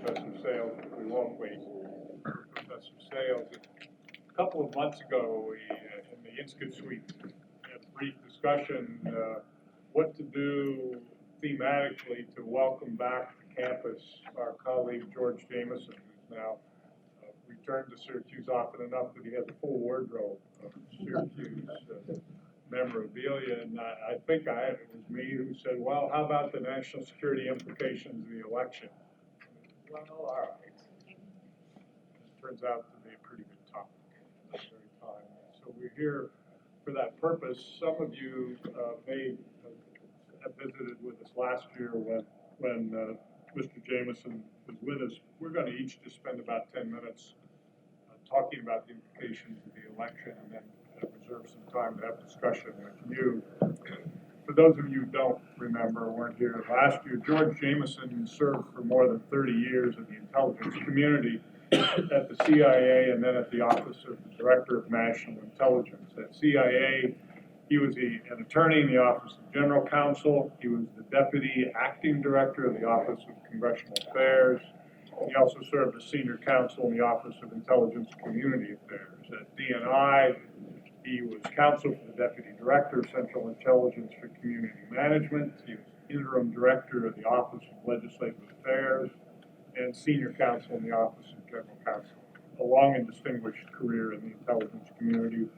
Professor Sales, but we won't wait for Professor Sales. A couple of months ago, we, in the INSCT suite, had a brief discussion what to do thematically to welcome back to campus our colleague George Jameson, who's now returned to Syracuse often enough that he has a full wardrobe of Syracuse memorabilia. And I think it was me who said, well, how about the national security implications of the election? Well, all right. It turns out to be a pretty good topic at the very time. So we're here for that purpose. Some of you may have visited with us last year when Mr. Jameson was with us. We're going to each just spend about 10 minutes talking about the implications of the election, and then reserve some time to have discussion with you. For those of you who don't remember, weren't here last year, George Jameson served for more than 30 years in the intelligence community at the CIA and then at the Office of the Director of National Intelligence. At CIA, he was an attorney in the Office of General Counsel. He was the Deputy Acting Director of the Office of Congressional Affairs. He also served as Senior Counsel in the Office of Intelligence and Community Affairs. At DNI, he was Counsel for the Deputy Director of Central Intelligence for Community Management. He was Interim Director of the Office of Legislative Affairs and Senior Counsel in the Office of General Counsel. A long and distinguished career in the intelligence community.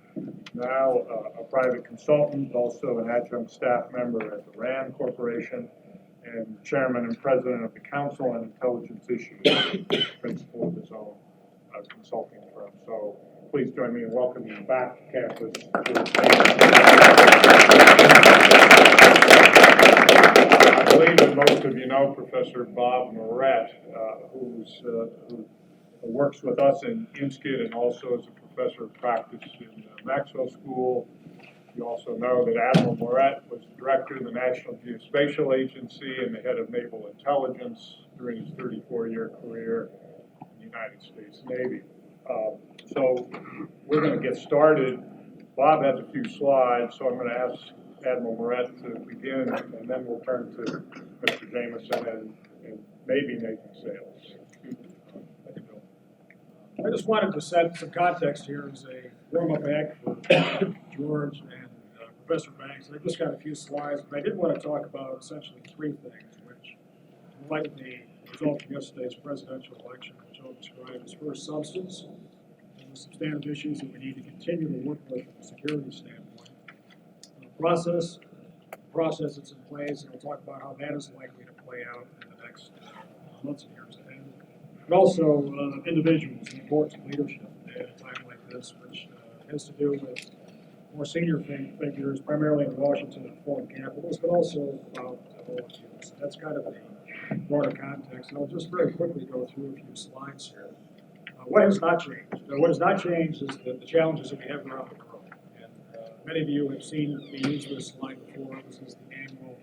Now a private consultant, also an adjunct staff member at the RAND Corporation, and chairman and president of the Council on Intelligence Issues, principal of his own consulting firm. So please join me in welcoming him back to campus. I believe that most of you know Professor Bob Murrett, who works with us in INSCT and also as a professor of practice in Maxwell School. You also know that Admiral Murrett was the director of the National Geospatial Agency and the head of Naval Intelligence during his 34-year career in the United States Navy. So we're going to get started. Bob has a few slides, so I'm going to ask Admiral Murrett to begin, and then we'll turn to Mr. Jameson and maybe Nathan Sales. I just wanted to set some context here as a warm-up act for George and Professor Banks. I just got a few slides, but I did want to talk about essentially three things, which, in light of the result from yesterday's presidential election, which I'll describe as first substance, and the substantive issues that we need to continue to work with from a security standpoint. Process that's in place, and we'll talk about how that is likely to play out in the next months and years ahead. But also individuals, the importance of leadership at a time like this, which has to do with more senior figures, primarily in Washington and foreign capitals, but also about all of you. So that's kind of the broader context. And I'll just very quickly go through a few slides here. What has not changed? What has not changed is the challenges that we have around the world. And many of you have seen me use this slide before. This is the annual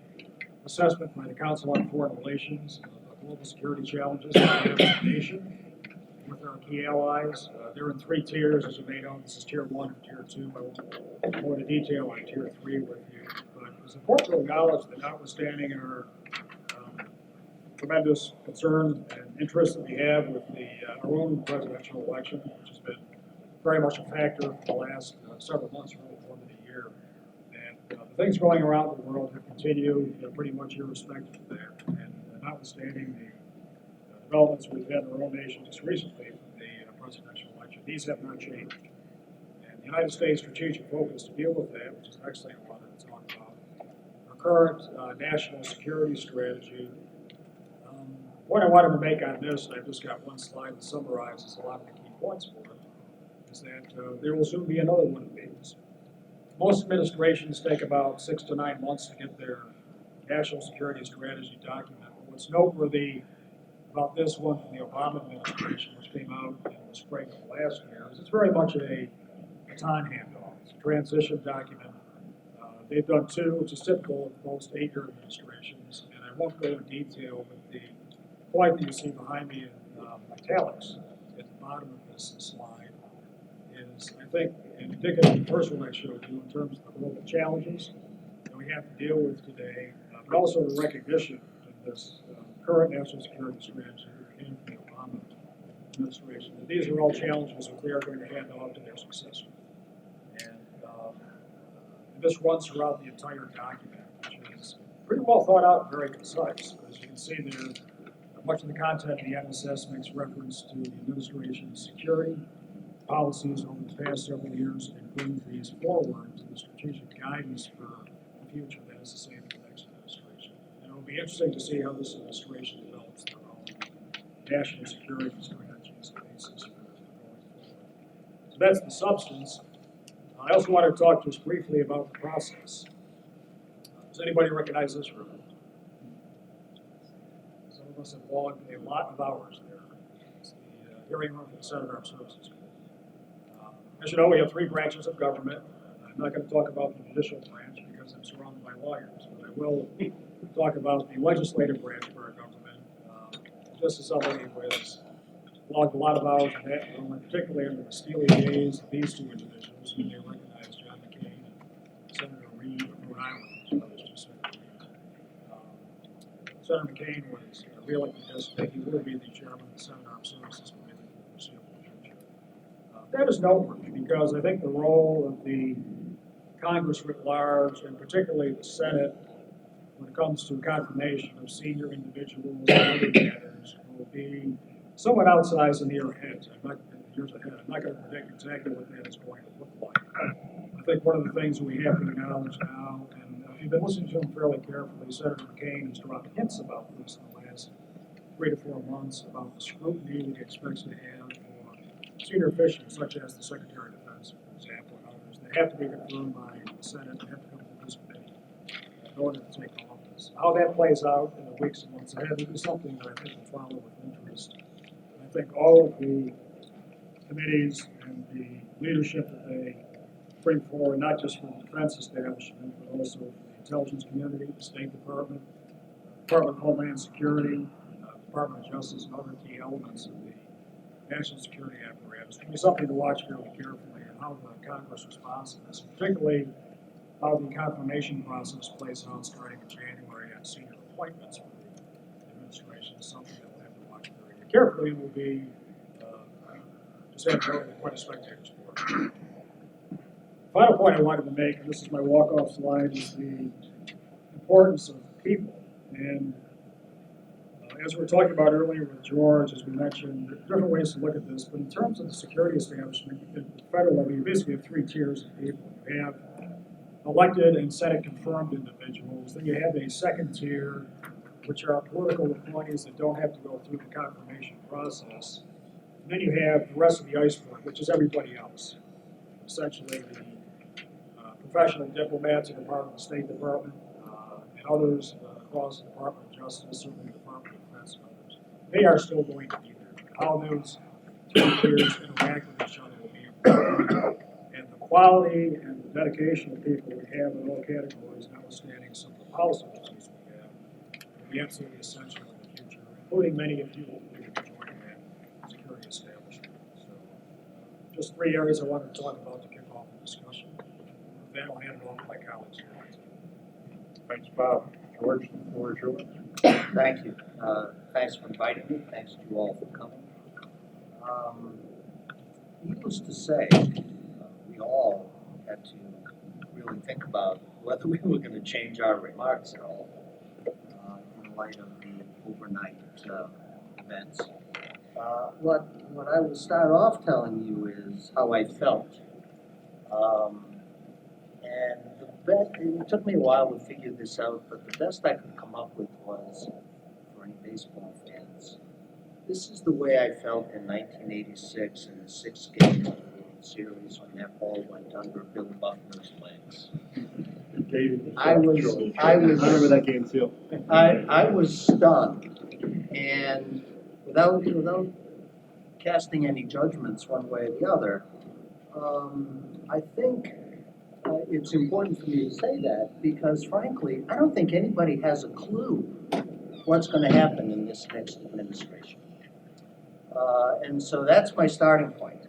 assessment by the Council on Foreign Relations of global security challenges that we have as a nation with our key allies. They're in three tiers, as you may know. This is Tier 1 and Tier 2. I won't go into detail on Tier 3 with you. But it's important to acknowledge that notwithstanding our tremendous concern and interest that we have with our own presidential election, which has been very much a factor for the last several months, really more than a year. And the things going around the world have continued pretty much irrespective of that. And notwithstanding the developments we've had in our own nation just recently from the presidential election, these have not changed. And the United States strategic focus to deal with that, which is an excellent one to talk about, our current national security strategy. What I wanted to make on this, and I've just got one slide that summarizes a lot of the key points for it, is that there will soon be another one of these. Most administrations take about 6 to 9 months to get their national security strategy document. But what's noteworthy about this one from the Obama administration, which came out in the spring of last year, is it's very much a baton handoff. It's a transition document. They've done two, which is typical of most 8-year administrations, and I won't go in detail, but the point that you see behind me in italics at the bottom of this slide is, I think, indicative of the first one I showed you in terms of the global challenges that we have to deal with today, but also the recognition of this current national security strategy came from the Obama administration. And these are all challenges that they are going to hand off to their successor. And this runs throughout the entire document, which is pretty well thought out and very concise. As you can see there, much of the content of the NSS makes reference to the administration's security policies over the past several years and brings these forward to the strategic guidance for the future that is the same for the next administration. And it'll be interesting to see how this administration develops their own national security strategies and basis for going forward. So that's the substance. I also want to talk just briefly about the process. Does anybody recognize this room? Some of us have logged a lot of hours there. It's the hearing room for the Senate Armed Services. As you know, we have three branches of government. I'm not going to talk about the judicial branch because I'm surrounded by lawyers, but I will talk about the legislative branch of our government. Just as somebody who has logged a lot of hours in that room, and particularly in the steely days of these two individuals, who may recognize John McCain and Senator Reid of Rhode Island. Senator McCain was reelected yesterday. He will be the chairman of the Senate Armed Services Committee for the foreseeable future. That is noteworthy because I think the role of the Congress writ large, and particularly the Senate, when it comes to confirmation of senior individuals and other matters, will be somewhat outsized in the years ahead. I'm not going to predict exactly what that is going to look like. I think one of the things we have to acknowledge now, and if you've been listening to him fairly carefully, Senator McCain has dropped hints about this in the last 3 to 4 months about the scrutiny that he expects to have for senior officials, such as the Secretary of Defense, for example, and others. They have to be confirmed by the Senate and have to come to this committee in order to take office. How that plays out in the weeks and months ahead is something that I think will follow with interest. I think all of the committees and the leadership that they bring forward, not just from the defense establishment, but also from the intelligence community, the State Department, Department of Homeland Security, Department of Justice, and other key elements of the national security apparatus. It'll be something to watch fairly carefully and how the Congress responds to this, particularly how the confirmation process plays out starting in January at senior appointments for the administration is something that we'll have to watch very carefully and will be just absolutely quite a spectator sport. Final point I wanted to make, and this is my walk-off slide, is the importance of people. And as we were talking about earlier with George, as we mentioned, there are different ways to look at this, but in terms of the security establishment, at the federal level, you basically have 3 tiers of people. You have elected and Senate-confirmed individuals. Then you have a second tier, which are political appointees that don't have to go through the confirmation process. And then you have the rest of the iceberg, which is everybody else. Essentially, the professional diplomats in the Department of the State Department and others across the Department of Justice, certainly the Department of Defense and others. They are still going to be there. How those 2 tiers interact with each other will be important. And the quality and the dedication of people we have in all categories, notwithstanding some of the policy issues we have, will be absolutely essential in the future, including many of you who will be joining that security establishment. So, just 3 areas I wanted to talk about to kick off the discussion. With that, I'll hand it off to my colleagues here. Thanks, Bob. George, the floor is yours. Thank you. Thanks for inviting me. Thanks to you all for coming. Needless to say, we all had to really think about whether we were going to change our remarks at all in light of the overnight events. What I will start off telling you is how I felt. And it took me a while to figure this out, but the best I could come up with was, for any baseball fans, this is the way I felt in 1986 in the 6th game of the World Series when that ball went under Bill Buckner's legs. I remember that game too. I was stunned, and without casting any judgments one way or the other, I think it's important for me to say that because, frankly, I don't think anybody has a clue what's going to happen in this next administration. And so that's my starting point.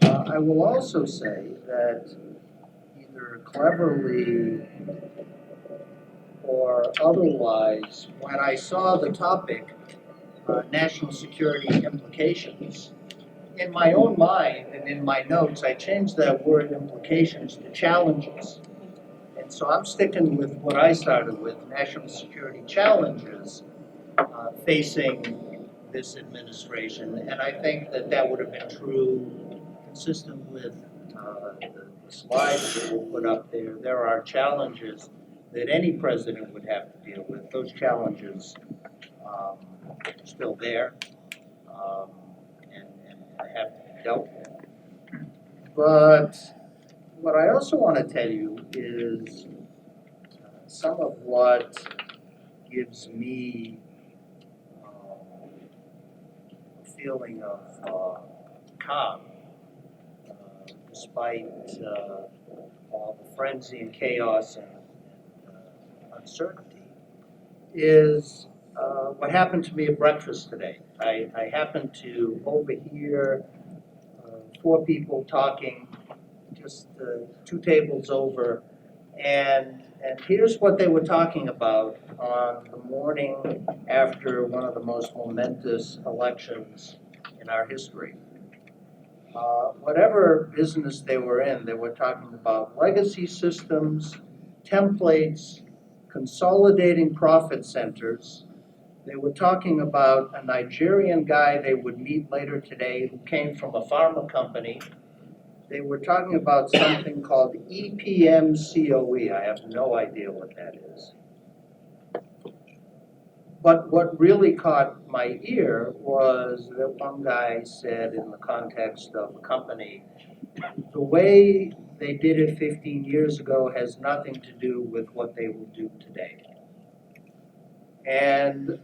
I will also say that either cleverly or otherwise, when I saw the topic national security implications. In my own mind and in my notes, I changed that word implications to challenges. And so I'm sticking with what I started with, national security challenges facing this administration. And I think that that would have been true, consistent with the slides that were put up there. There are challenges that any president would have to deal with. Those challenges are still there and have to be dealt with. But what I also want to tell you is some of what gives me a feeling of calm, despite all the frenzy and chaos and uncertainty, is what happened to me at breakfast today. I happened to overhear 4 people talking just 2 tables over, and here's what they were talking about on the morning after one of the most momentous elections in our history. Whatever business they were in, they were talking about legacy systems, templates, consolidating profit centers. They were talking about a Nigerian guy they would meet later today who came from a pharma company. They were talking about something called EPMCOE. I have no idea what that is. But what really caught my ear was that one guy said, in the context of a company, the way they did it 15 years ago has nothing to do with what they will do today. And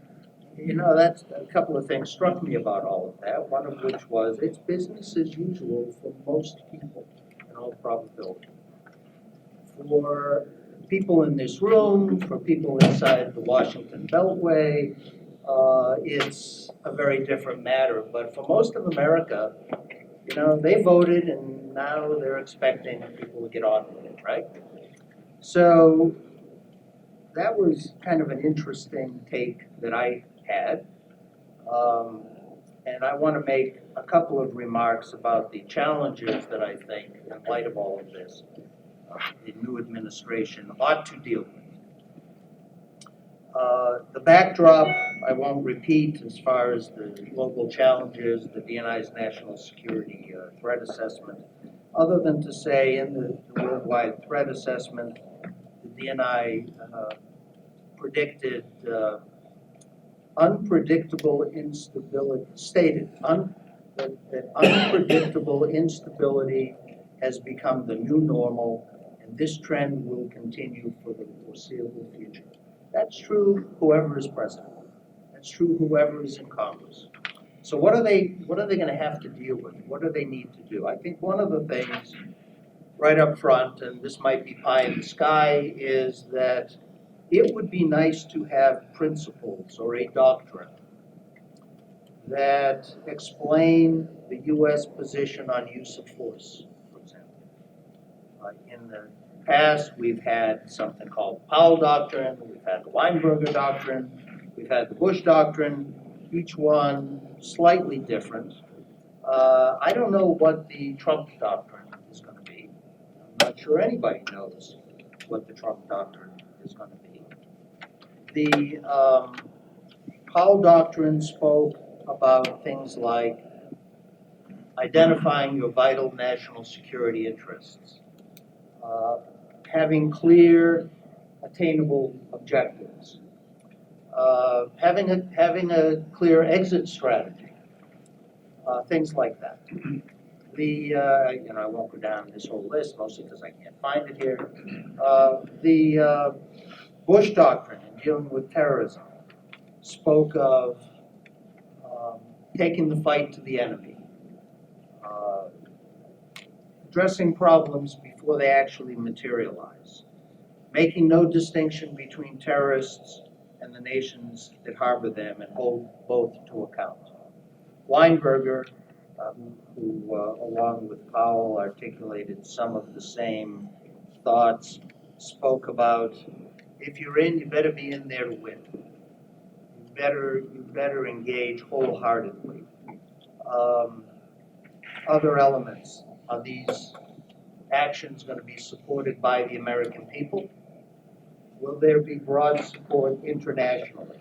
you know, that's a couple of things struck me about all of that, one of which was it's business as usual for most people, in all probability. For people in this room, for people inside the Washington Beltway, it's a very different matter. But for most of America, you know, they voted and now they're expecting people to get on with it, right? So that was kind of an interesting take that I had. And I want to make a couple of remarks about the challenges that I think, in light of all of this, the new administration ought to deal with. The backdrop, I won't repeat as far as the global challenges, the DNI's national security threat assessment, other than to say in the worldwide threat assessment, the DNI predicted unpredictable instability, that unpredictable instability has become the new normal, and this trend will continue for the foreseeable future. That's true whoever is president. That's true whoever is in Congress. So what are they going to have to deal with? What do they need to do? I think one of the things right up front, and this might be pie in the sky, is that it would be nice to have principles or a doctrine that explain the U.S. position on use of force, for example. In the past, we've had something called the Powell Doctrine, we've had the Weinberger Doctrine, we've had the Bush Doctrine, each one slightly different. I don't know what the Trump Doctrine is going to be. I'm not sure anybody knows what the Trump Doctrine is going to be. The Powell Doctrine spoke about things like identifying your vital national security interests, having clear, attainable objectives, having a clear exit strategy, things like that. I won't go down this whole list, mostly because I can't find it here. The Bush Doctrine in dealing with terrorism spoke of taking the fight to the enemy, addressing problems before they actually materialize, making no distinction between terrorists and the nations that harbor them and hold both to account. Weinberger, who along with Powell articulated some of the same thoughts, spoke about if you're in, you better be in there to win. You better engage wholeheartedly. Other elements, are these actions going to be supported by the American people? Will there be broad support internationally?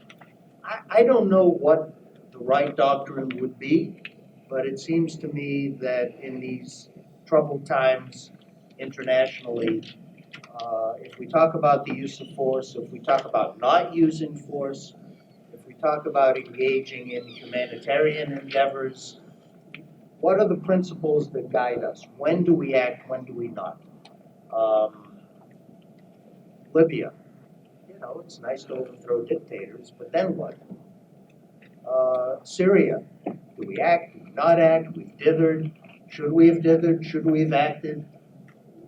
I don't know what the right doctrine would be, but it seems to me that in these troubled times internationally, if we talk about the use of force, if we talk about not using force, if we talk about engaging in humanitarian endeavors, what are the principles that guide us? When do we act, when do we not? Libya, it's nice to overthrow dictators, but then what? Syria, do we act, do we not act? We've dithered. Should we have dithered? Should we have acted?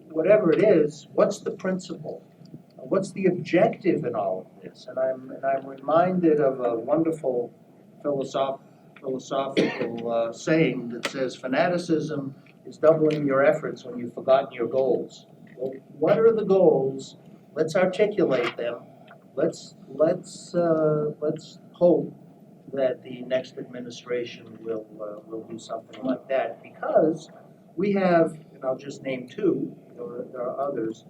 Whatever it is, what's the principle? What's the objective in all of this? And I'm reminded of a wonderful philosophical saying that says, fanaticism is doubling your efforts when you've forgotten your goals. Well, what are the goals? Let's articulate them. Let's hope that the next administration will do something like that, because we have, and I'll just name two, there are others,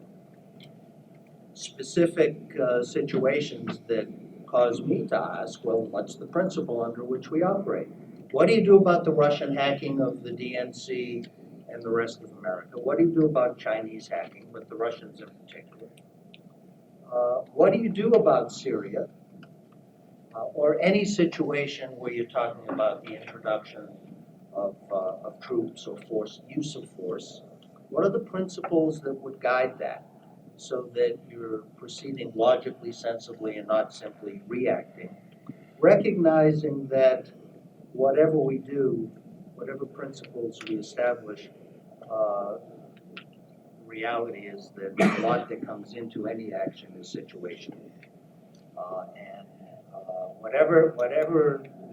specific situations that cause me to ask, well, what's the principle under which we operate? What do you do about the Russian hacking of the DNC and the rest of America? What do you do about Chinese hacking, with the Russians in particular? What do you do about Syria? Or any situation where you're talking about the introduction of troops or use of force? What are the principles that would guide that, so that you're proceeding logically, sensibly, and not simply reacting? Recognizing that whatever we do, whatever principles we establish, reality is that a lot that comes into any action is situational.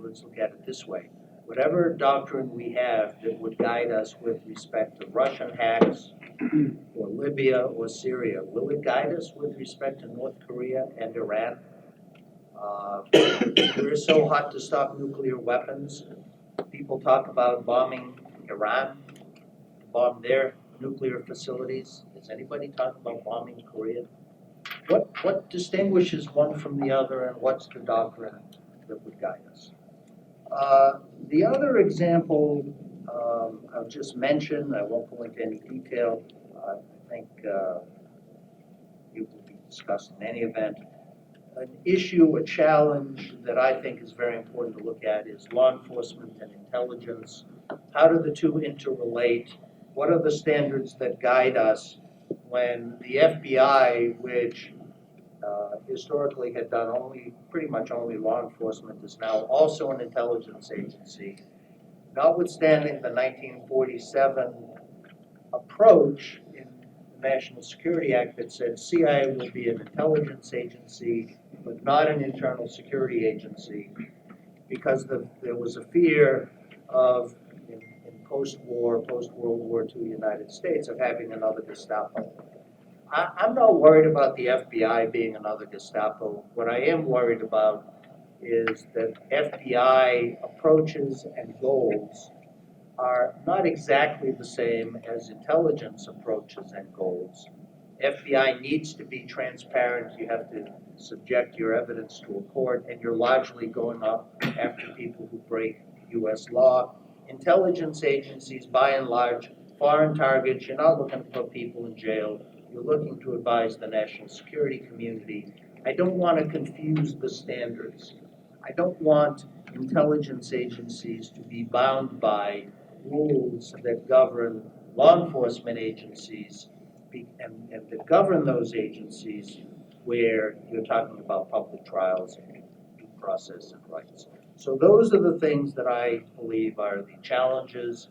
Let's look at it this way, whatever doctrine we have that would guide us with respect to Russian hacks, or Libya or Syria, will it guide us with respect to North Korea and Iran? We're so hot to stop nuclear weapons. People talk about bombing Iran, bomb their nuclear facilities. Is anybody talking about bombing Korea? What distinguishes one from the other, and what's the doctrine that would guide us? The other example I'll just mention, I won't go into any detail. I think it will be discussed in any event. An issue, a challenge that I think is very important to look at is law enforcement and intelligence. How do the two interrelate? What are the standards that guide us when the FBI, which historically had done pretty much only law enforcement, is now also an intelligence agency? Notwithstanding the 1947 approach in the National Security Act that said CIA will be an intelligence agency, but not an internal security agency, because there was a fear of, in post-World War II United States, of having another Gestapo. I'm not worried about the FBI being another Gestapo. What I am worried about is that FBI approaches and goals are not exactly the same as intelligence approaches and goals. FBI needs to be transparent. You have to subject your evidence to a court, and you're largely going up after people who break U.S. law. Intelligence agencies, by and large, foreign targets, you're not looking to put people in jail. You're looking to advise the national security community. I don't want to confuse the standards. I don't want intelligence agencies to be bound by rules that govern law enforcement agencies and that govern those agencies where you're talking about public trials and due process and rights. So those are the things that I believe are the challenges.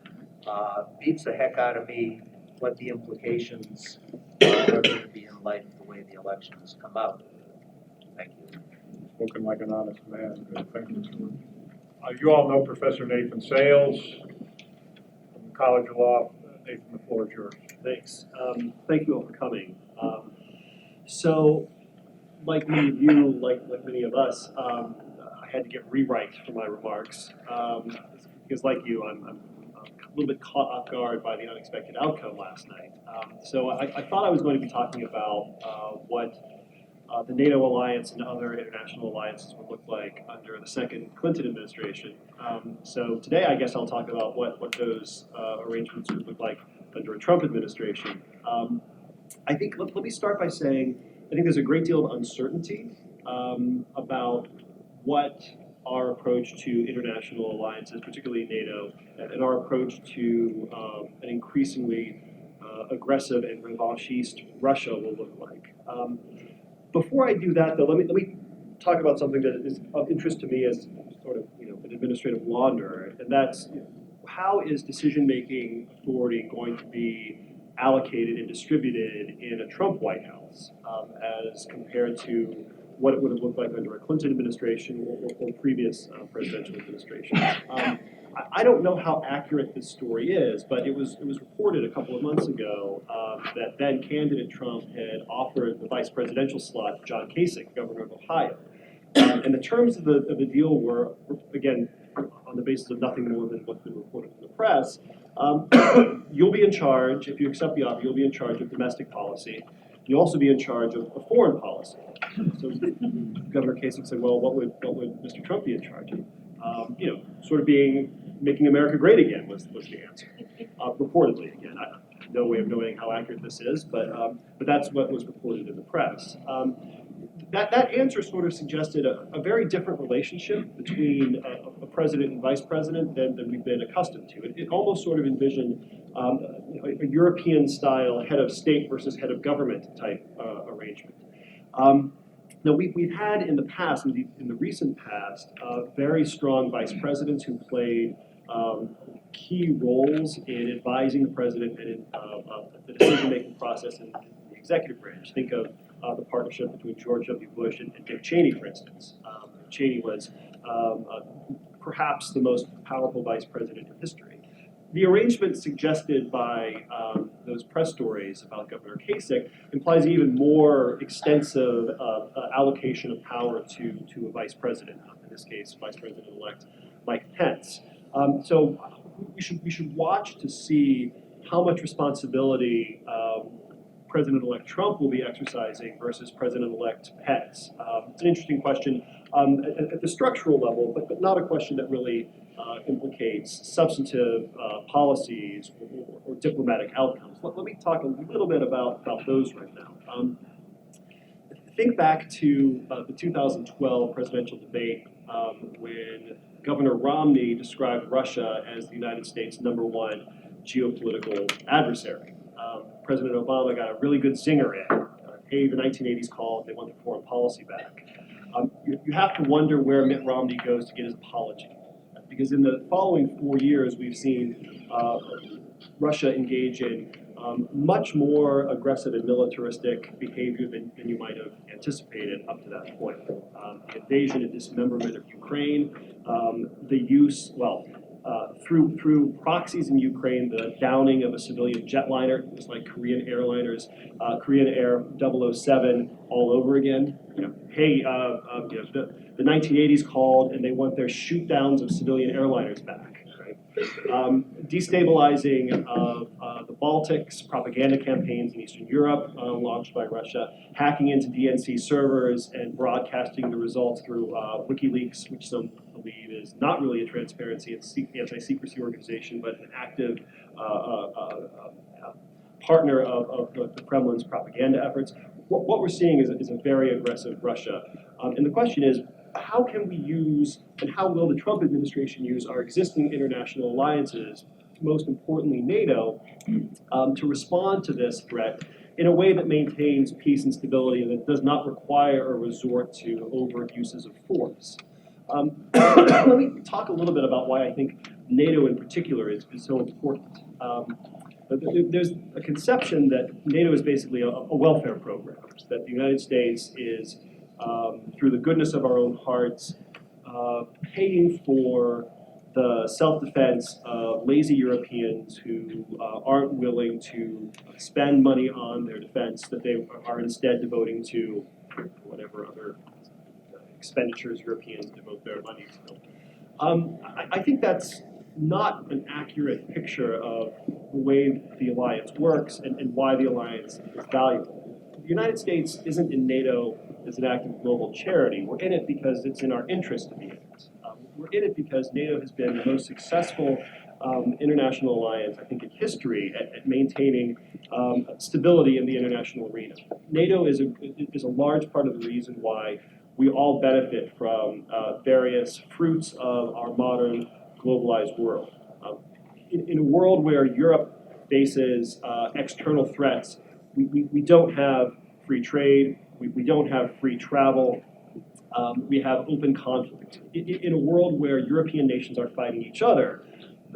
Beats the heck out of me what the implications are going to be in light of the way the elections come out. Thank you. Spoken like an honest man. Good. Thank you, sir. You all know Professor Nathan Sales from the College of Law. Nathan, the floor is yours. Thanks. Thank you all for coming. So, like many of you, like many of us, I had to get rewrites for my remarks because, like you, I'm a little bit caught off guard by the unexpected outcome last night. So I thought I was going to be talking about what the NATO alliance and other international alliances would look like under the second Clinton administration. So today, I guess I'll talk about what those arrangements would look like under a Trump administration. I think, let me start by saying, I think there's a great deal of uncertainty about what our approach to international alliances, particularly NATO, and our approach to an increasingly aggressive and revanchist Russia will look like. Before I do that, though, let me talk about something that is of interest to me as sort of an administrative law nerd, and that's how is decision-making authority going to be allocated and distributed in a Trump White House as compared to what it would have looked like under a Clinton administration or previous presidential administrations. I don't know how accurate this story is, but it was reported a couple of months ago that then candidate Trump had offered the vice presidential slot to John Kasich, governor of Ohio. And the terms of the deal were, again, on the basis of nothing more than what's been reported in the press. You'll be in charge, if you accept the offer, you'll be in charge of domestic policy. You'll also be in charge of foreign policy. So Governor Kasich said, well, what would Mr. Trump be in charge of? Sort of making America great again was the answer. Reportedly, again, I have no way of knowing how accurate this is, but that's what was reported in the press. That answer sort of suggested a very different relationship between a president and vice president than we've been accustomed to. It almost sort of envisioned a European-style head of state versus head of government type arrangement. Now, we've had in the past, in the recent past, very strong vice presidents who played key roles in advising the president and in the decision-making process in the executive branch. Think of the partnership between George W. Bush and Dick Cheney, for instance. Cheney was perhaps the most powerful vice president in history. The arrangement suggested by those press stories about Governor Kasich implies an even more extensive allocation of power to a vice president, in this case, Vice President-elect Mike Pence. So we should watch to see how much responsibility President-elect Trump will be exercising versus President-elect Pence. It's an interesting question at the structural level, but not a question that really implicates substantive policies or diplomatic outcomes. Let me talk a little bit about those right now. Think back to the 2012 presidential debate when Governor Romney described Russia as the United States' #1 geopolitical adversary. President Obama got a really good zinger in. Hey, the 1980s called, they want their foreign policy back. You have to wonder where Mitt Romney goes to get his apology. Because in the following 4 years, we've seen Russia engage in much more aggressive and militaristic behavior than you might have anticipated up to that point. The invasion and dismemberment of Ukraine, the use, through proxies in Ukraine, the downing of a civilian jetliner. It was like Korean airliners, Korean Air 007 all over again. The 1980s called and they want their shoot downs of civilian airliners back. Right? Destabilizing the Baltics, propaganda campaigns in Eastern Europe launched by Russia, hacking into DNC servers and broadcasting the results through WikiLeaks, which some believe is not really a transparency and anti-secrecy organization, but an active partner of the Kremlin's propaganda efforts. What we're seeing is a very aggressive Russia. And the question is, how can we use, and how will the Trump administration use our existing international alliances, most importantly NATO, to respond to this threat in a way that maintains peace and stability and that does not require a resort to overt uses of force? Let me talk a little bit about why I think NATO in particular is so important. There's a conception that NATO is basically a welfare program, that the United States is, through the goodness of our own hearts, paying for the self-defense of lazy Europeans who aren't willing to spend money on their defense, that they are instead devoting to whatever other expenditures Europeans devote their money to. I think that's not an accurate picture of the way the alliance works and why the alliance is valuable. The United States isn't in NATO as an act of global charity. We're in it because it's in our interest to be in it. We're in it because NATO has been the most successful international alliance, I think, in history at maintaining stability in the international arena. NATO is a large part of the reason why we all benefit from various fruits of our modern globalized world. In a world where Europe faces external threats, we don't have free trade, we don't have free travel, we have open conflict. In a world where European nations are fighting each other,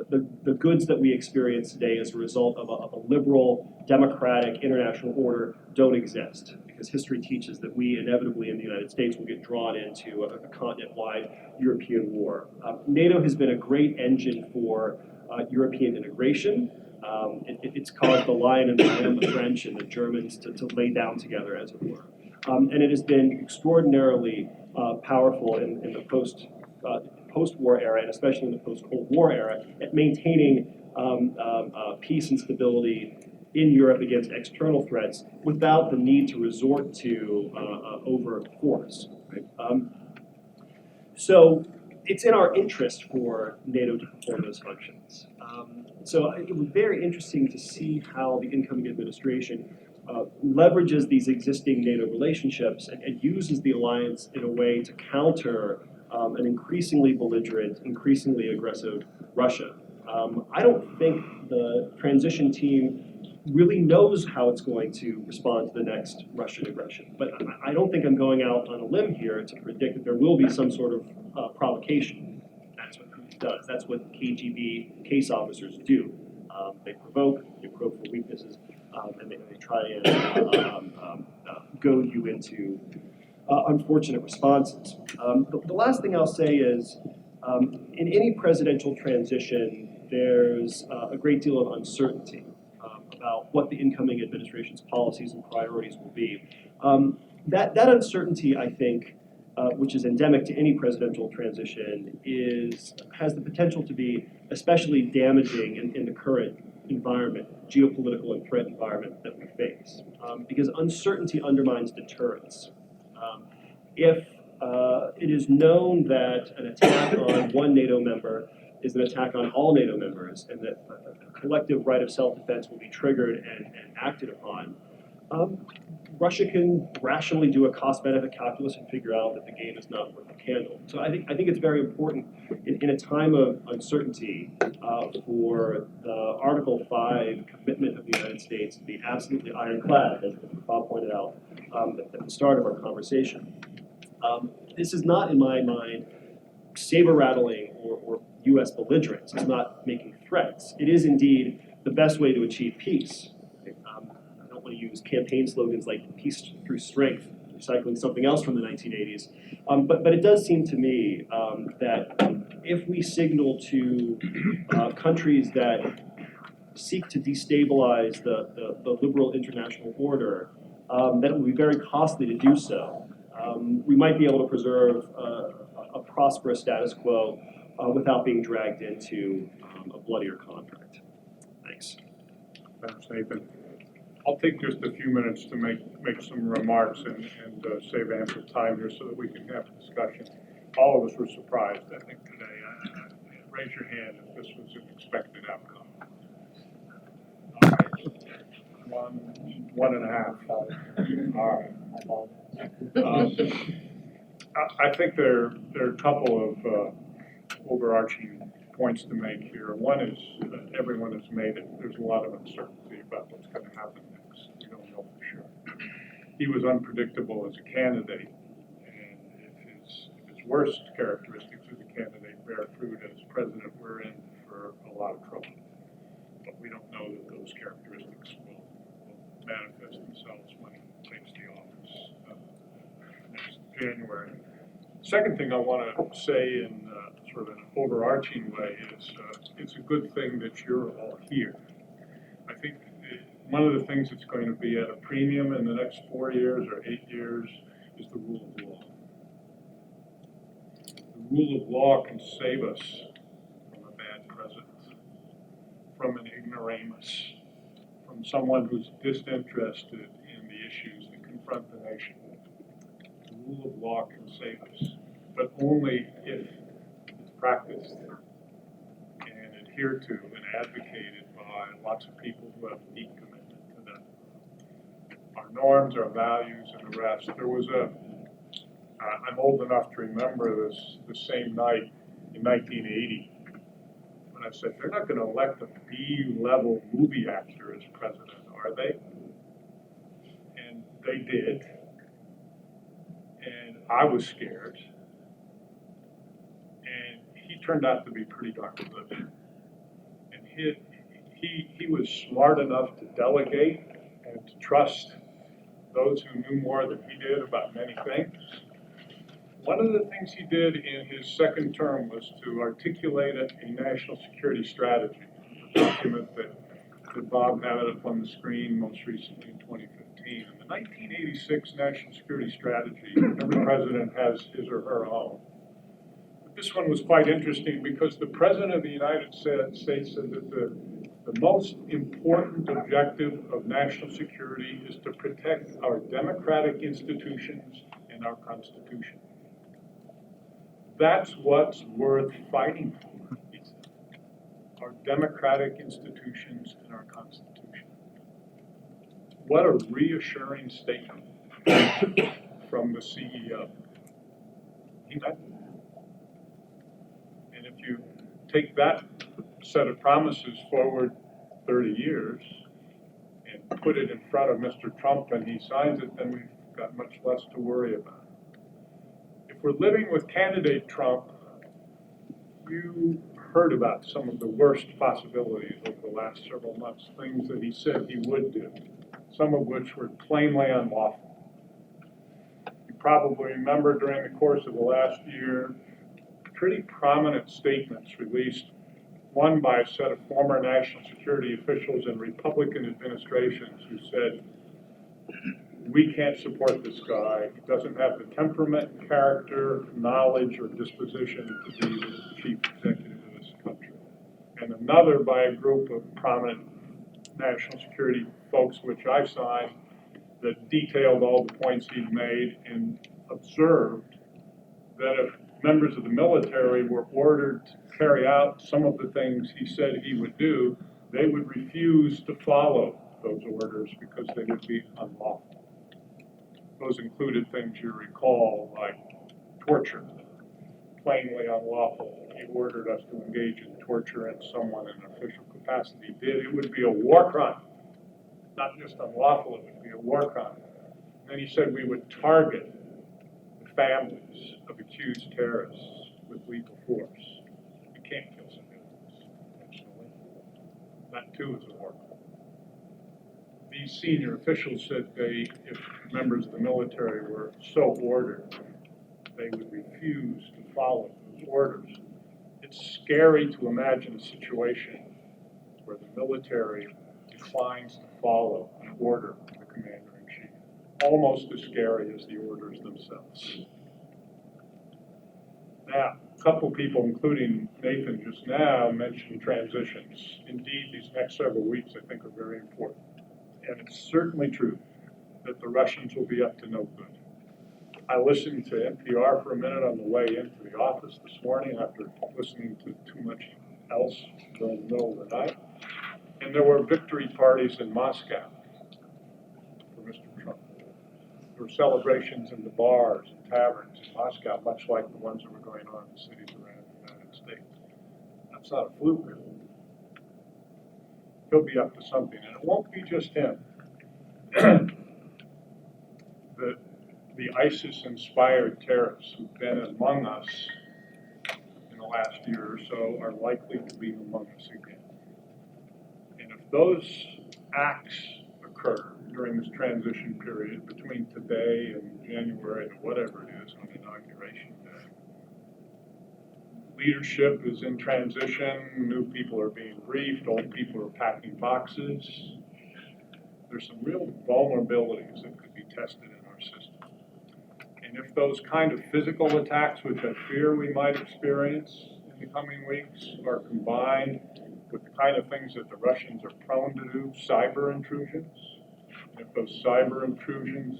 the goods that we experience today as a result of a liberal, democratic, international order don't exist, because history teaches that we inevitably in the United States will get drawn into a continent-wide European war. NATO has been a great engine for European integration. It's caused the Lion and the Lamb, the French and the Germans to lay down together, as it were. And it has been extraordinarily powerful in the post-war era, and especially in the post-Cold War era, at maintaining peace and stability in Europe against external threats without the need to resort to overt force. Right? So it's in our interest for NATO to perform those functions. So it was very interesting to see how the incoming administration leverages these existing NATO relationships and uses the alliance in a way to counter an increasingly belligerent, increasingly aggressive Russia. I don't think the transition team really knows how it's going to respond to the next Russian aggression. But I don't think I'm going out on a limb here to predict that there will be some sort of provocation. That's what Putin does. That's what KGB case officers do. They provoke for weaknesses, and they try and goad you into unfortunate responses. The last thing I'll say is, in any presidential transition, there's a great deal of uncertainty about what the incoming administration's policies and priorities will be. That uncertainty, I think, which is endemic to any presidential transition, has the potential to be especially damaging in the current environment, geopolitical and threat environment that we face, because uncertainty undermines deterrence. If it is known that an attack on one NATO member is an attack on all NATO members, and that a collective right of self-defense will be triggered and acted upon, Russia can rationally do a cost-benefit calculus and figure out that the game is not worth the candle. So I think it's very important in a time of uncertainty for the Article 5 commitment of the United States to be absolutely ironclad, as Bob pointed out at the start of our conversation. This is not, in my mind, saber-rattling or U.S. belligerence. It's not making threats. It is indeed the best way to achieve peace. I don't want to use campaign slogans like peace through strength, recycling something else from the 1980s. But it does seem to me that if we signal to countries that seek to destabilize the liberal international order, that it will be very costly to do so. We might be able to preserve a prosperous status quo without being dragged into a bloodier conflict. Thanks. Thanks, Nathan. I'll take just a few minutes to make some remarks and save ample time here so that we can have a discussion. All of us were surprised, I think, today. Raise your hand if this was an expected outcome. All right. One and a half. All right. I think there are a couple of overarching points to make here. One is everyone has made it. There's a lot of uncertainty about what's going to happen next. We don't know for sure. He was unpredictable as a candidate, and if his worst characteristics as a candidate bear fruit as president, we're in for a lot of trouble. But we don't know that those characteristics will manifest themselves when he takes the office next January. Second thing I want to say in sort of an overarching way is it's a good thing that you're all here. I think one of the things that's going to be at a premium in the next 4 years or 8 years is the rule of law. rule of law can save us from a bad president, from an ignoramus, from someone who's disinterested in the issues that confront the nation. The rule of law can save us, but only if it's practiced and adhered to and advocated by lots of people who have deep commitment to them. Our norms, our values, and the rest. There was I'm old enough to remember the same night in 1980 when I said, they're not going to elect a B-level movie actor as president, are they? And they did. And I was scared. And he turned out to be pretty darn good. And he was smart enough to delegate and to trust those who knew more than he did about many things. One of the things he did in his second term was to articulate a national security strategy, a document that Bob had up on the screen most recently in 2015. And the 1986 National Security Strategy, every president has his or her own. But this one was quite interesting because the President of the United States said that the most important objective of national security is to protect our democratic institutions and our Constitution. That's what's worth fighting for, our democratic institutions and our Constitution. What a reassuring statement from the CEO. He meant it. And if you take that set of promises forward 30 years and put it in front of Mr. Trump and he signs it, then we've got much less to worry about. If we're living with candidate Trump, you heard about some of the worst possibilities over the last several months, things that he said he would do, some of which were plainly unlawful. You probably remember during the course of the last year, pretty prominent statements released, one by a set of former national security officials in Republican administrations who said, we can't support this guy. He doesn't have the temperament, character, knowledge, or disposition to be the chief executive of this country. And another by a group of prominent national security folks, which I signed, that detailed all the points he'd made and observed that if members of the military were ordered to carry out some of the things he said he would do, they would refuse to follow those orders because they would be unlawful. Those included things you recall, like torture, plainly unlawful. He ordered us to engage in torture and someone in an official capacity did. It would be a war crime, not just unlawful, it would be a war crime. And then he said we would target the families of accused terrorists with lethal force. You can't kill civilians intentionally. That too is a war crime. These senior officials said if members of the military were so ordered, they would refuse to follow those orders. It's scary to imagine a situation where the military declines to follow an order from the commander-in-chief. Almost as scary as the orders themselves. Now, a couple people, including Nathan just now, mentioned transitions. Indeed, these next several weeks I think are very important. And it's certainly true that the Russians will be up to no good. I listened to NPR for a minute on the way into the office this morning after listening to too much else during the middle of the night. And there were victory parties in Moscow for Mr. Trump. There were celebrations in the bars and taverns in Moscow, much like the ones that were going on in the cities around the United States. That's not a fluke. He'll be up to something, and it won't be just him. The ISIS-inspired terrorists who've been among us in the last year or so are likely to be among us again. And if those acts occur during this transition period between today and January or whatever it is on Inauguration Day, leadership is in transition, new people are being briefed, old people are packing boxes. There's some real vulnerabilities that could be tested in our system. And And if those kind of physical attacks, which I fear we might experience in the coming weeks, are combined with the kind of things that the Russians are prone to do, cyber intrusions, and if those cyber intrusions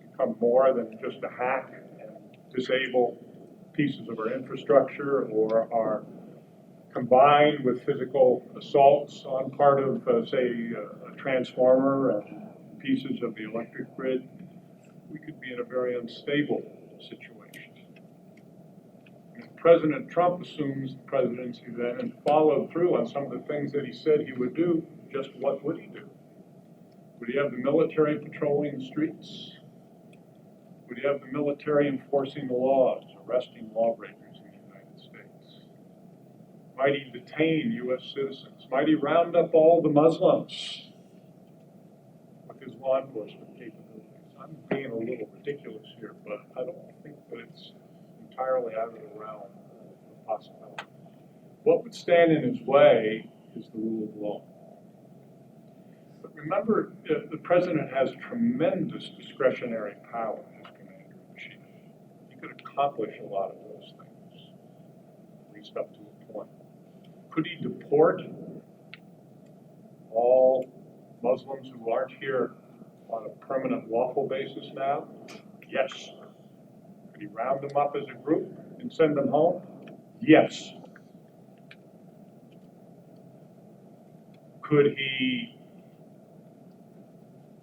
become more than just a hack and disable pieces of our infrastructure, or are combined with physical assaults on part of, say, a transformer and pieces of the electric grid, we could be in a very unstable situation. If President Trump assumes the presidency then and followed through on some of the things that he said he would do, just what would he do? Would he have the military patrolling the streets? Would he have the military enforcing the laws, arresting lawbreakers in the United States? Might he detain U.S. citizens? Might he round up all the Muslims with his law enforcement capabilities? I'm being a little ridiculous here, but I don't think that it's entirely out of the realm of possibility. What would stand in his way is the rule of law. But remember, the president has tremendous discretionary power as commander-in-chief. He could accomplish a lot of those things, at least up to a point. Could he deport all Muslims who aren't here on a permanent lawful basis now? Yes. Could he round them up as a group and send them home? Yes. Could he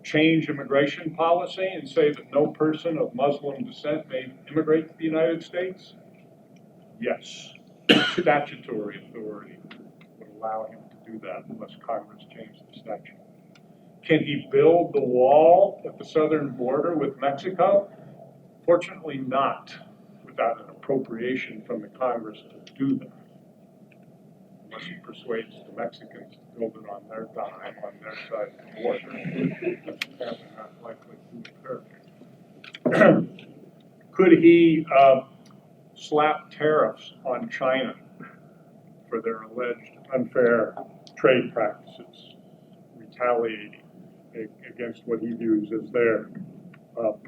change immigration policy and say that no person of Muslim descent may immigrate to the United States? Yes. Statutory authority would allow him to do that unless Congress changed the statute. Can he build the wall at the southern border with Mexico? Fortunately not, without an appropriation from the Congress to do that. Unless he persuades the Mexicans to build it on their dime, on their side of the border. That's apparently not likely to occur. Could he slap tariffs on China for their alleged unfair trade practices, retaliating against what he views as their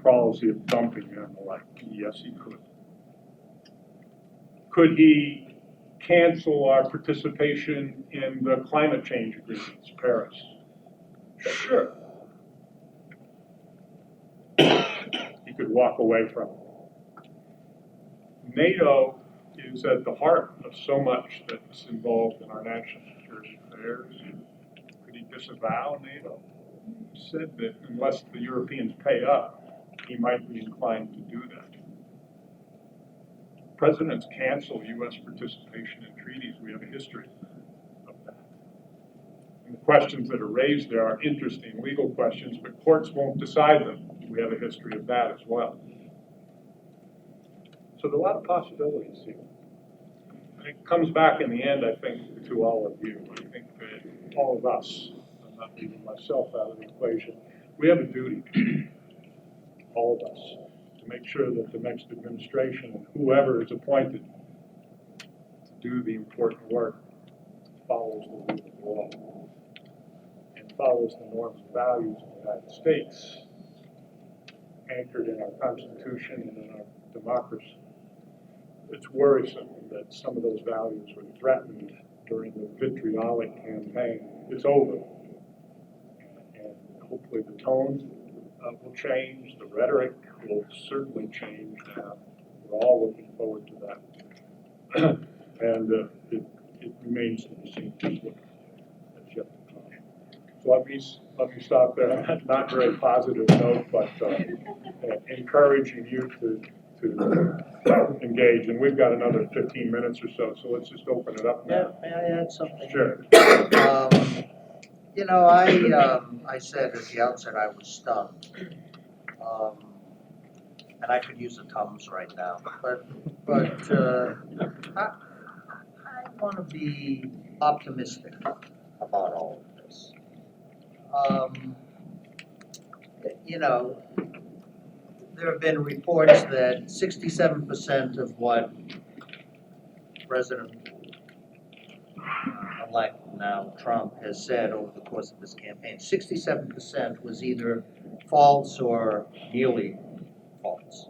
policy of dumping and the like? Yes, he could. Could he cancel our participation in the climate change agreements, Paris? Sure. He could walk away from it. NATO is at the heart of so much that's involved in our national security affairs. Could he disavow NATO? He said that unless the Europeans pay up, he might be inclined to do that. Presidents cancel U.S. participation in treaties. We have a history of that. And the questions that are raised there are interesting legal questions, but courts won't decide them. We have a history of that as well. So there are a lot of possibilities here. And it comes back in the end, I think, to all of you. I think that all of us, I'm not leaving myself out of the equation, we have a duty, all of us, to make sure that the next administration and whoever is appointed to do the important work follows the rule of law and follows the norms and values of the United States, anchored in our Constitution and in our democracy. It's worrisome that some of those values were threatened during the vitriolic campaign. It's over. And hopefully the tone will change, the rhetoric will certainly change now. We're all looking forward to that. And it remains to be seen just what that's yet to come. So let me stop there. Not very positive note, but encouraging you to engage. And we've got another 15 minutes or so let's just open it up now. May I add something? Sure. You know, I said at the outset I was stunned. And I could use a Tums right now, but I want to be optimistic about all of this. You know, there have been reports that 67% of what President-elect now Trump has said over the course of this campaign, 67% was either false or nearly false.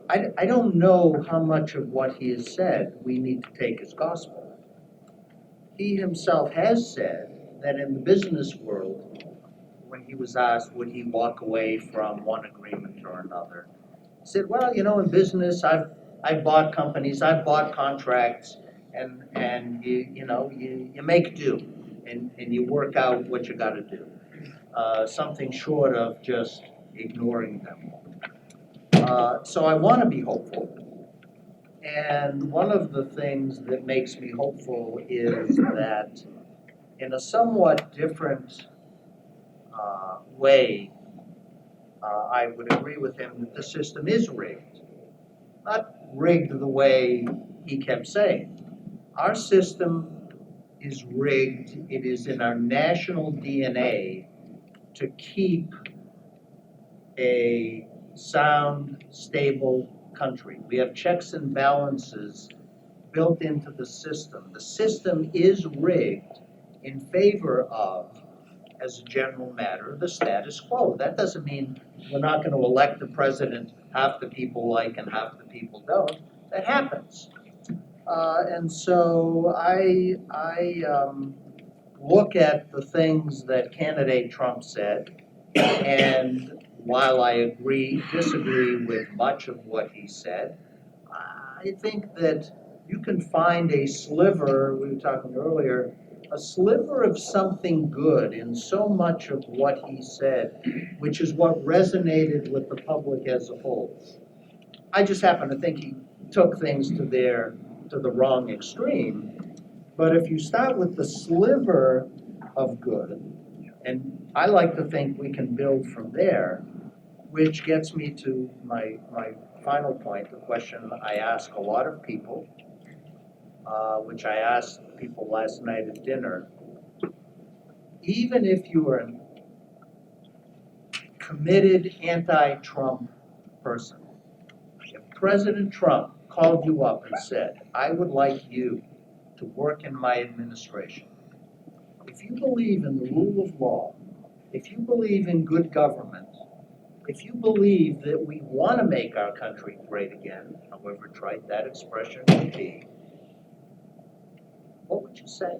I don't know how much of what he has said we need to take as gospel. He himself has said that in the business world, when he was asked would he walk away from one agreement or another, he said, well, in business, I've bought companies, I've bought contracts, and you make do, and you work out what you got to do. Something short of just ignoring them. So I want to be hopeful. And one of the things that makes me hopeful is that in a somewhat different way, I would agree with him that the system is rigged. Not rigged the way he kept saying. Our system is rigged. It is in our national DNA to keep a sound, stable country. We have checks and balances built into the system. The system is rigged in favor of, as a general matter, the status quo. That doesn't mean we're not going to elect a president half the people like and half the people don't. That happens. And so I look at the things that candidate Trump said, and while I disagree with much of what he said, I think that you can find a sliver, we were talking earlier, a sliver of something good in so much of what he said, which is what resonated with the public as a whole. I just happen to think he took things to the wrong extreme. But if you start with the sliver of good, and I like to think we can build from there, which gets me to my final point, the question I ask a lot of people, which I asked people last night at dinner. Even if you are a committed anti-Trump person, if President Trump called you up and said, I would like you to work in my administration, if you believe in the rule of law, if you believe in good government, if you believe that we want to make our country great again, however trite that expression may be, what would you say?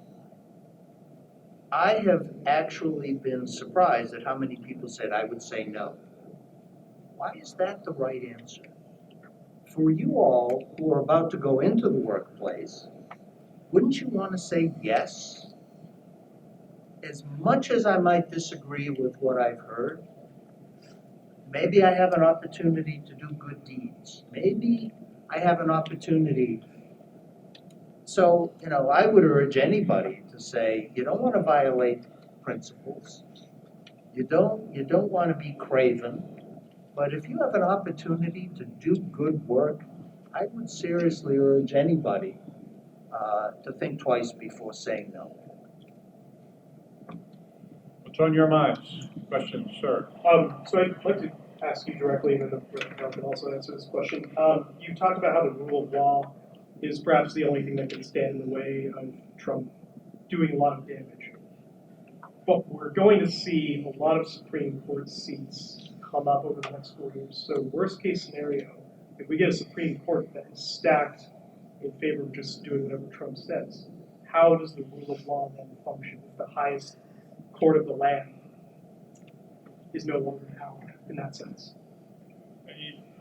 I have actually been surprised at how many people said I would say no. Why is that the right answer? For you all who are about to go into the workplace, wouldn't you want to say yes? As much as I might disagree with what I've heard, maybe I have an opportunity to do good deeds. Maybe I have an opportunity. So, I would urge anybody to say, you don't want to violate principles. You don't want to be craven. But if you have an opportunity to do good work, I would seriously urge anybody to think twice before saying no. What's on your minds? Questions, sir? So I'd like to ask you directly, and then the President can also answer this question. You talked about how the rule of law is perhaps the only thing that can stand in the way of Trump doing a lot of damage. But we're going to see a lot of Supreme Court seats come up over the next 4 years. So worst case scenario, if we get a Supreme Court that is stacked in favor of just doing whatever Trump says, how does the rule of law then function if the highest court of the land is no longer in power in that sense?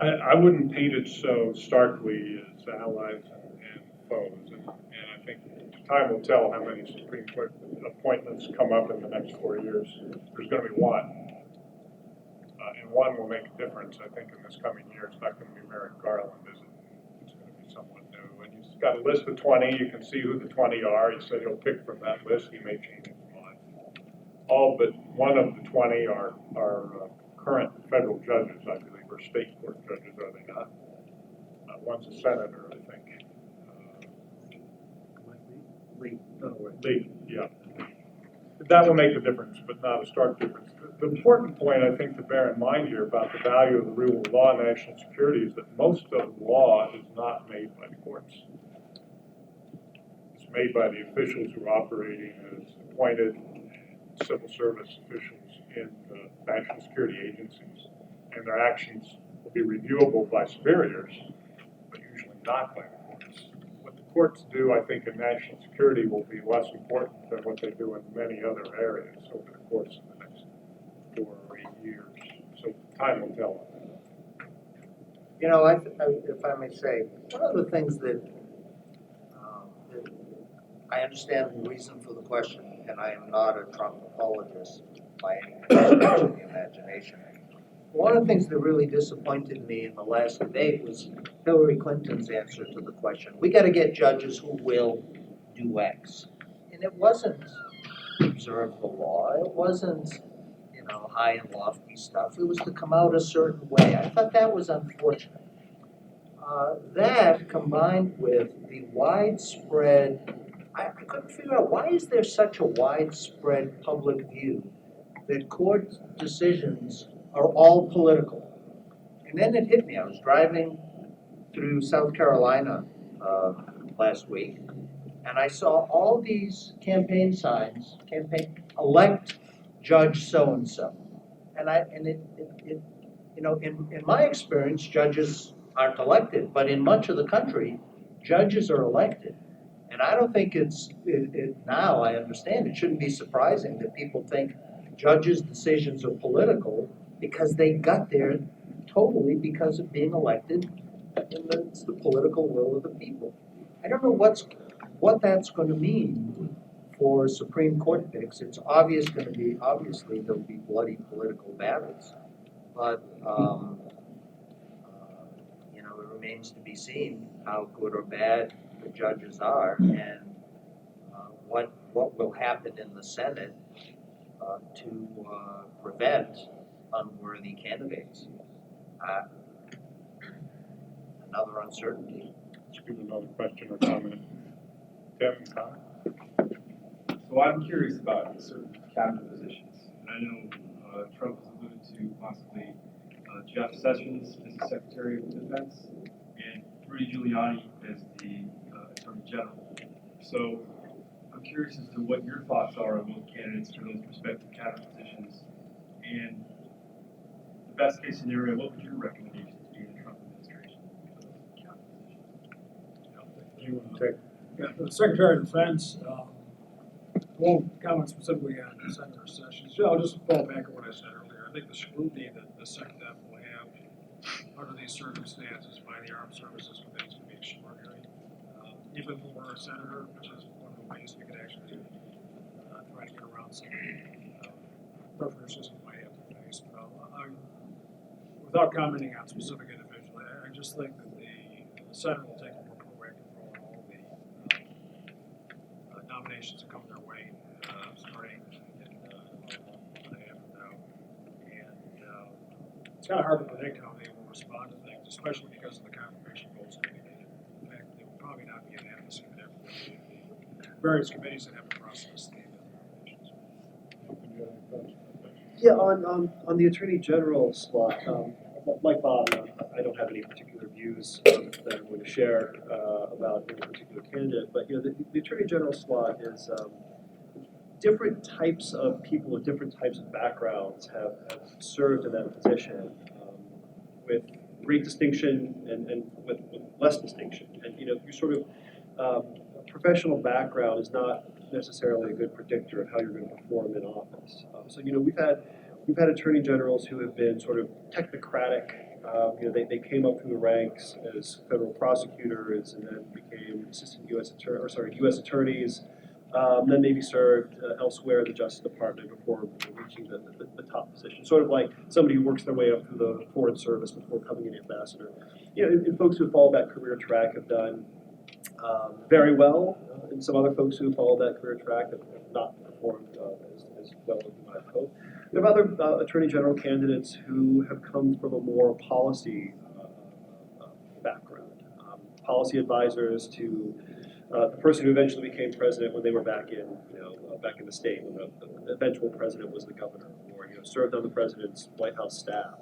I wouldn't paint it so starkly as allies and foes, and I think time will tell how many Supreme Court appointments come up in the next 4 years. There's going to be one, and one will make a difference, I think, in this coming year. It's not going to be Merrick Garland, is it? It's going to be someone new. And he's got a list of 20. You can see who the 20 are. He said he'll pick from that list. He may change his mind. All but one of the 20 are current federal judges, I believe, or state court judges, are they not? One's a senator, I think. Lee, yeah. That will make a difference, but not a stark difference. The important point, I think, to bear in mind here about the value of the rule of law and national security is that most of law is not made by the courts. It's made by the officials who are operating as appointed civil service officials in the national security agencies, and their actions will be reviewable by superiors, but usually not by the courts. What the courts do, I think, in national security will be less important than what they do in many other areas over the course of the next 4 or 8 years. So time will tell. You know, if I may say, one of the things that I understand the reason for the question, and I am not a Trump apologist by any stretch of the imagination. One of the things that really disappointed me in the last debate was Hillary Clinton's answer to the question. We got to get judges who will do X. And it wasn't observe the law. It wasn't, you know, high and lofty stuff. It was to come out a certain way. I thought that was unfortunate. That combined with the widespread, I couldn't figure out, why is there such a widespread public view that court decisions are all political? And then it hit me. I was driving through South Carolina last week, and I saw all these campaign signs, elect Judge so-and-so. And it you know, in my experience, judges aren't elected, but in much of the country, judges are elected. And I don't think now I understand, it shouldn't be surprising that people think judges' decisions are political because they got there totally because of being elected, and it's the political will of the people. I don't know what that's going to mean for Supreme Court picks. It's obviously there'll be bloody political battles, but you know, it remains to be seen how good or bad the judges are, and what will happen in the Senate to prevent unworthy candidates. Another uncertainty. Let's give another question or comment. Tim, comment? So I'm curious about certain cabinet positions. And I know Trump has alluded to possibly Jeff Sessions as the Secretary of Defense and Rudy Giuliani as the Attorney General. So I'm curious as to what your thoughts are on both candidates for those respective cabinet positions. And the best case scenario, what would your recommendations be in the Trump administration for those cabinet positions? You want to take? Yeah, the Secretary of Defense, won't comment specifically on Senator Sessions. I'll just fall back on what I said earlier. I think the scrutiny that the SecDef will have under these circumstances by the Armed Services Committee is going to be extraordinary. Even for a senator, which is one of the ways we could actually try to get around some preferences we might have to face. But without commenting on specific individuals, I just think that the Senate will take a more proactive role in all the nominations that come their way, starting in a half now. And it's kind of hard to predict how they will respond to things, especially because of the confirmation votes that they needed. In fact, they will probably not be unanimous in the various committees that have to process the nominations. Yeah, on the Attorney General slot, like Bob, I don't have any particular views that I'm going to share about any particular candidate, but you know, the Attorney General slot is different types of people with different types of backgrounds have served in that position with great distinction and with less distinction. And you know, you sort of professional background is not necessarily a good predictor of how you're going to perform in office. So you know, we've had attorney generals who have been sort of technocratic. You know, they came up through the ranks as federal prosecutors and then became assistant U.S. attorneys. Then maybe served elsewhere in the Justice Department before reaching the top position. Sort of like somebody who works their way up through the Foreign Service before becoming an ambassador. You know, and folks who follow that career track have done very well, and some other folks who follow that career track have not performed as well as we might hope. There are other Attorney General candidates who have come from a more policy background, policy advisors to the person who eventually became president when they were back in, back in the state when the eventual president was the governor, or served on the president's White House staff.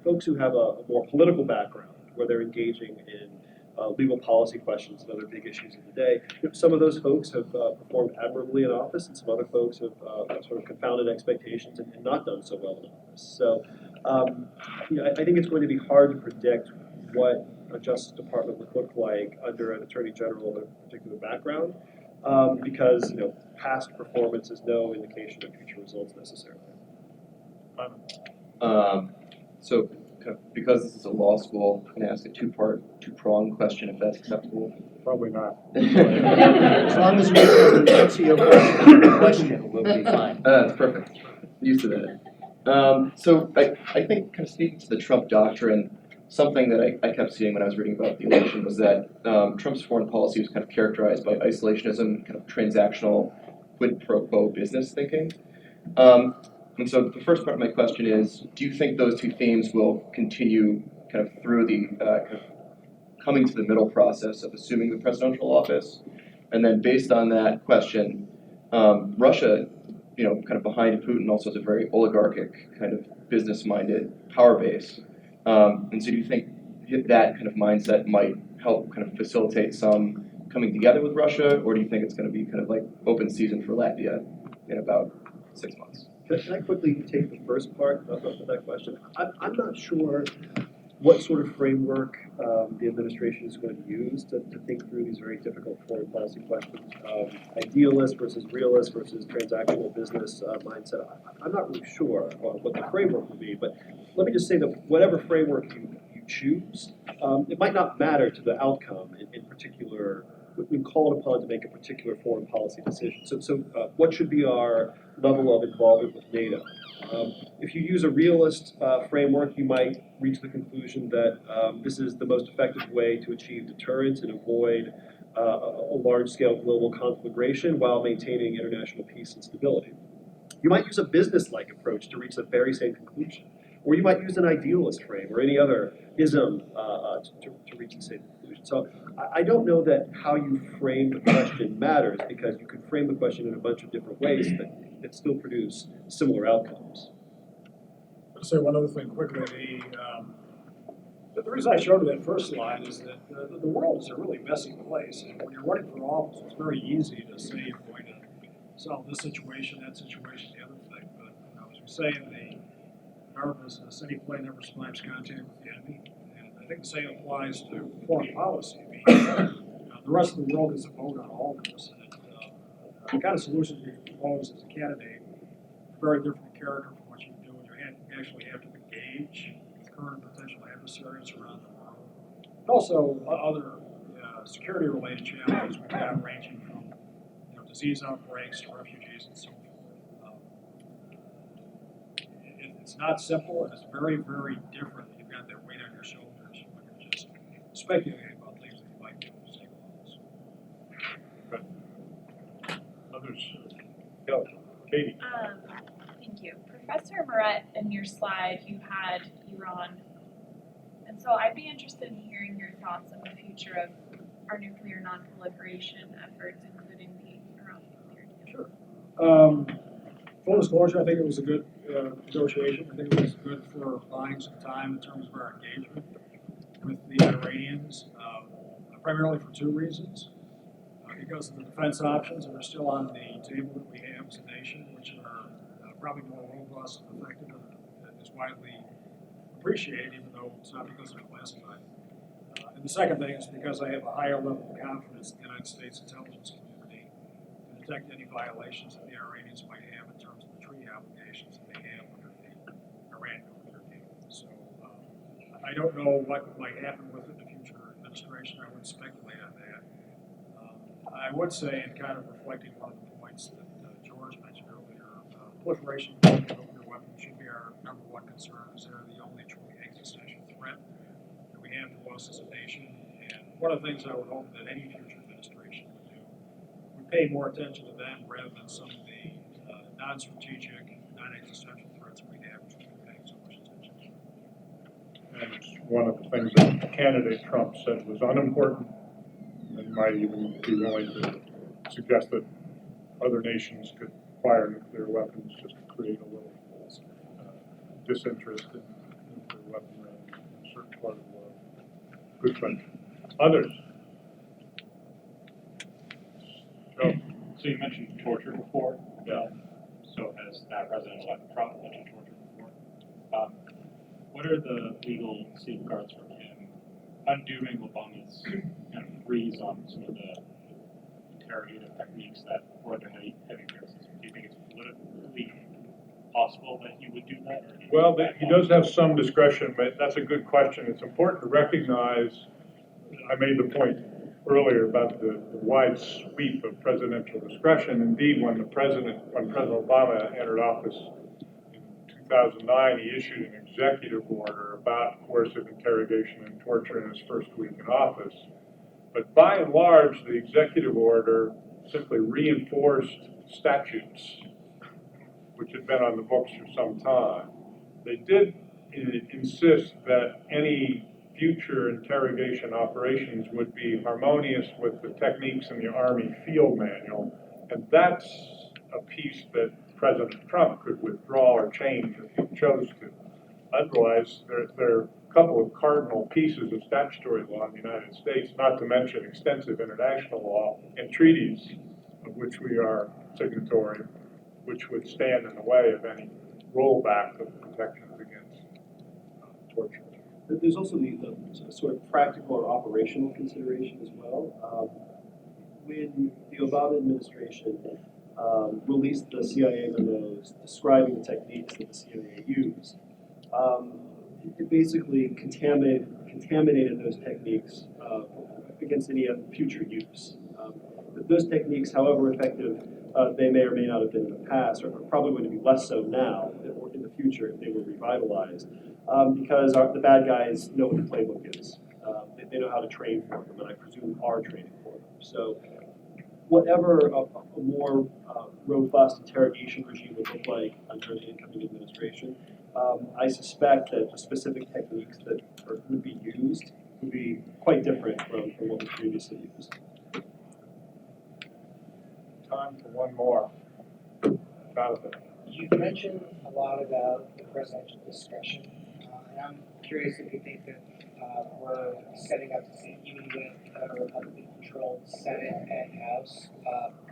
Folks who have a more political background where they're engaging in legal policy questions and other big issues of the day. Some of those folks have performed admirably in office, and some other folks have sort of confounded expectations and not done so well in office. So I think it's going to be hard to predict what a Justice Department would look like under an Attorney General with a particular background, because past performance is no indication of future results necessarily. So kind of, because this is a law school, I'm gonna ask a two-pronged question if that's acceptable. Probably not. As long as we can answer your question, we'll be fine. That's perfect. Used to that. So I think kind of speaking to the Trump doctrine, something that I kept seeing when I was reading about the election was that Trump's foreign policy was kind of characterized by isolationism, kind of transactional, quid pro quo business thinking. And so the first part of my question is, do you think those two themes will continue kind of through the kind of coming to the middle process of assuming the presidential office? And then based on that question, Russia, kind of behind Putin also has a very oligarchic kind of business-minded power base. And so do you think that kind of mindset might help kind of facilitate some coming together with Russia, or do you think it's going to be kind of like open season for Latvia in about 6 months? Can I quickly take the first part of that question? I'm not sure what sort of framework the administration is going to use to think through these very difficult foreign policy questions. Idealist versus realist versus transactional business mindset. I'm not really sure what the framework will be, but let me just say that whatever framework you choose, it might not matter to the outcome in particular when called upon to make a particular foreign policy decision. So what should be our level of involvement with NATO? If you use a realist framework, you might reach the conclusion that this is the most effective way to achieve deterrence and avoid a large-scale global conflagration while maintaining international peace and stability. You might use a business-like approach to reach the very same conclusion. Or you might use an idealist frame or any other ism to reach the same conclusion. So I don't know that how you frame the question matters, because you can frame the question in a bunch of different ways that still produce similar outcomes. I'll say one other thing quickly. The reason I showed you that first slide is that the world is a really messy place, and when you're running for office, it's very easy to say you're going to solve this situation, that situation, the other thing. But as we say in the our business, any plane never survives contact with the enemy, and I think the same applies to foreign policy. I mean, the rest of the world is a vote on all of this, and the kind of solutions you propose as a candidate are very different in character from what you do when you actually have to engage with current potential adversaries around the world, and also other security-related challenges we've got, ranging from disease outbreaks to refugees and so forth. It's not simple, and it's very, very different. You've got that weight on your shoulders when you're just speculating about things that you might be able to say with this. Others? Go. Katie. Thank you. Professor Murrett, in your slide, you had Iran. And so I'd be interested in hearing your thoughts on the future of our nuclear non-proliferation efforts, including the Iran nuclear deal. Sure. Full disclosure, I think it was a good negotiation. I think it was good for buying some time in terms of our engagement with the Iranians, primarily for two reasons. Because of the defense options that are still on the table that we have as a nation, which are probably more robust and effective and is widely appreciated, even though it's not because they're classified. And the second thing is because I have a higher level of confidence in the United States intelligence community to detect any violations that the Iranians might have in terms of the treaty obligations that they have under the Iran nuclear deal. So I don't know what might happen with it in the future administration. I wouldn't speculate on that. I would say, and kind of reflecting one of the points that George mentioned earlier, proliferation of nuclear weapons should be our number one concern, because they're the only truly existential threat that we have to us as a nation. And one of the things I would hope that any future administration would do would pay more attention to them rather than some of the non-strategic, non-existential threats we have, which we've been paying so much attention to. And it's one of the things that candidate Trump said was unimportant, and might even be willing to suggest that other nations could fire nuclear weapons just to create a little disinterest in nuclear weaponry in a certain part of the world. Good question. Others? Go. So you mentioned torture before. Yeah. So has that President-elect Trump mentioned torture before? what are the legal safeguards for him undoing Obama's kind of freeze on some of the interrogative techniques that were the heavy criticism? Do you think it's politically possible that he would do that? Or do you Well, think he does have some discretion, but that's a good question. It's important to recognize, I made the point earlier about the wide sweep of presidential discretion. Indeed, when President Obama entered office in 2009, he issued an executive order about coercive interrogation and torture in his first week in office. But by and large, the executive order simply reinforced statutes which had been on the books for some time. They did insist that any future interrogation operations would be harmonious with the techniques in the Army Field Manual, and that's a piece that President Trump could withdraw or change if he chose to. Otherwise, there are a couple of cardinal pieces of statutory law in the United States, not to mention extensive international law and treaties of which we are signatory, which would stand in the way of any rollback of protections against torture. There's also the sort of practical or operational consideration as well. When the Obama administration released the CIA memos describing the techniques that the CIA used, it basically contaminated those techniques against any future use. Those techniques, however effective they may or may not have been in the past, are probably going to be less so now or in the future if they were revitalized, because the bad guys know what the playbook is. They know how to train for them, and I presume are training for them. So whatever a more robust interrogation regime would look like under the incoming administration, I suspect that the specific techniques that would be used would be quite different from what was previously used. Time for one more. Jonathan. You've mentioned a lot about the presidential discretion, and I'm curious if you think that we're setting up to see, even with a Republican-controlled Senate and House,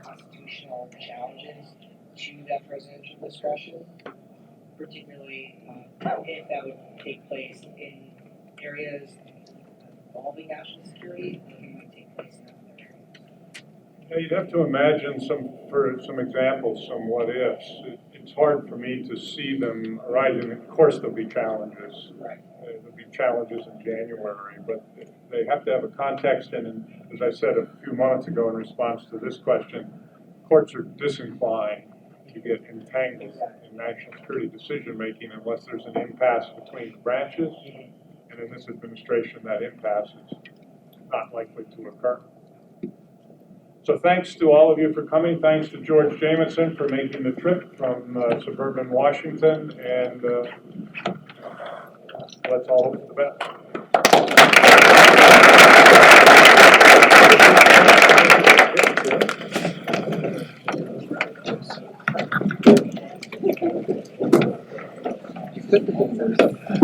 constitutional challenges to that presidential discretion, particularly if that would take place in areas involving national security, or if it might take place in other areas. Yeah, you'd have to imagine for some examples, some what ifs. It's hard for me to see them arising. Of course, there'll be challenges. Right. There'll be challenges in January, but they have to have a context. And as I said a few moments ago in response to this question, courts are disinclined to get entangled in national security decision making unless there's an impasse between the branches. And in this administration, that impasse is not likely to occur. So thanks to all of you for coming. Thanks to George Jameson for making the trip from suburban Washington. And let's all hope for the best.